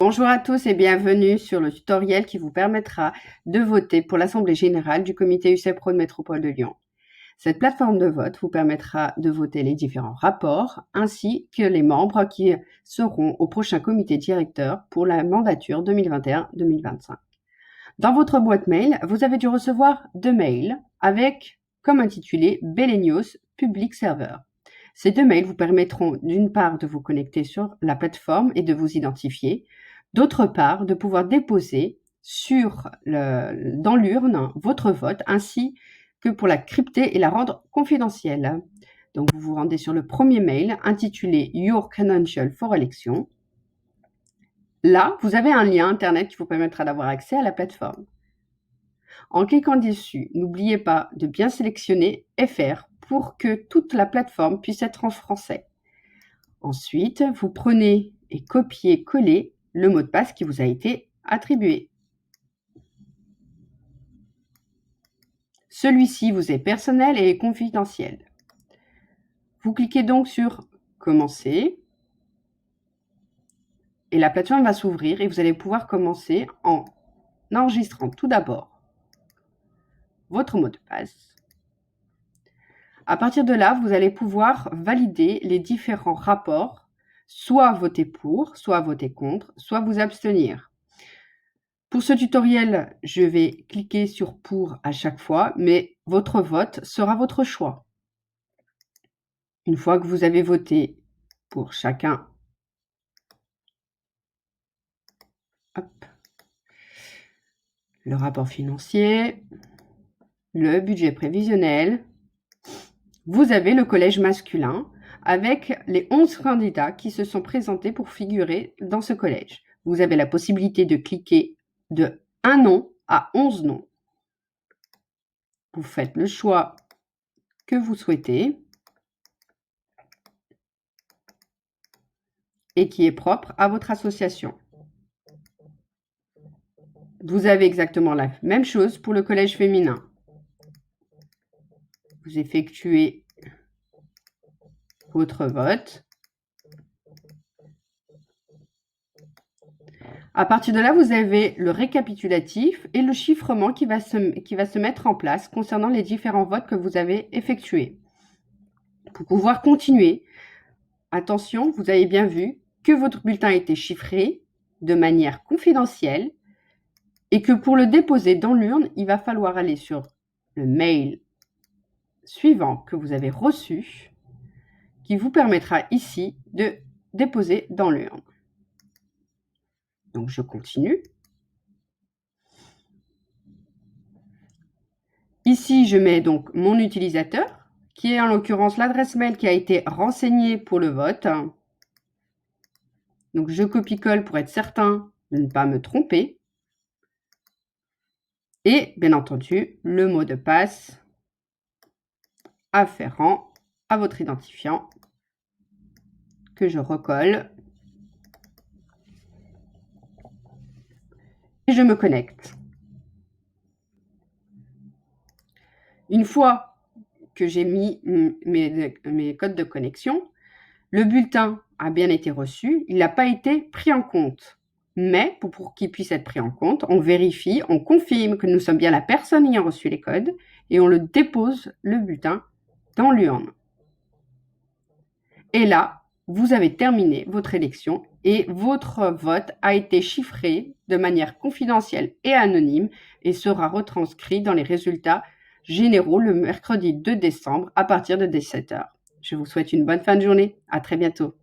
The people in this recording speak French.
Bonjour à tous et bienvenue sur le tutoriel qui vous permettra de voter pour l'Assemblée générale du comité UCEP Rhône Métropole de Lyon. Cette plateforme de vote vous permettra de voter les différents rapports ainsi que les membres qui seront au prochain comité directeur pour la mandature 2021-2025. Dans votre boîte mail, vous avez dû recevoir 2 mails avec comme intitulé Belenios Public Server. Ces 2 mails vous permettront d'une part de vous connecter sur la plateforme et de vous identifier, d'autre part de pouvoir déposer dans l'urne votre vote ainsi que pour la crypter et la rendre confidentielle. Donc vous vous rendez sur le premier mail intitulé Your Credential for Election. Là, vous avez un lien internet qui vous permettra d'avoir accès à la plateforme. En cliquant dessus, n'oubliez pas de bien sélectionner FR pour que toute la plateforme puisse être en français. Ensuite, vous prenez et copiez-collez le mot de passe qui vous a été attribué. Celui-ci vous est personnel et confidentiel. Vous cliquez donc sur Commencer et la plateforme va s'ouvrir et vous allez pouvoir commencer en enregistrant tout d'abord votre mot de passe. À partir de là, vous allez pouvoir valider les différents rapports, soit voter pour, soit voter contre, soit vous abstenir. Pour ce tutoriel, je vais cliquer sur pour à chaque fois, mais votre vote sera votre choix. Une fois que vous avez voté pour chacun, le rapport financier, le budget prévisionnel, vous avez le collège masculin avec les 11 candidats qui se sont présentés pour figurer dans ce collège. Vous avez la possibilité de cliquer de 1 nom à 11 noms. Vous faites le choix que vous souhaitez et qui est propre à votre association. Vous avez exactement la même chose pour le collège féminin. Vous effectuez votre vote. À partir de là, vous avez le récapitulatif et le chiffrement qui va se mettre en place concernant les différents votes que vous avez effectués. Pour pouvoir continuer, attention, vous avez bien vu que votre bulletin a été chiffré de manière confidentielle et que pour le déposer dans l'urne, il va falloir aller sur le mail suivant que vous avez reçu qui vous permettra ici de déposer dans l'urne. Donc, je continue. Ici, je mets donc mon utilisateur, qui est en l'occurrence l'adresse mail qui a été renseignée pour le vote. Donc, je copie-colle pour être certain de ne pas me tromper. Et, bien entendu, le mot de passe afférent à votre identifiant que je recolle. Et je me connecte. Une fois que j'ai mis mes codes de connexion, le bulletin a bien été reçu, il n'a pas été pris en compte. Mais pour qu'il puisse être pris en compte, on vérifie, on confirme que nous sommes bien la personne ayant reçu les codes et on le dépose, le bulletin, dans l'urne. Et là, vous avez terminé votre élection et votre vote a été chiffré de manière confidentielle et anonyme et sera retranscrit dans les résultats généraux le mercredi 2 décembre à partir de 17h. Je vous souhaite une bonne fin de journée. À très bientôt.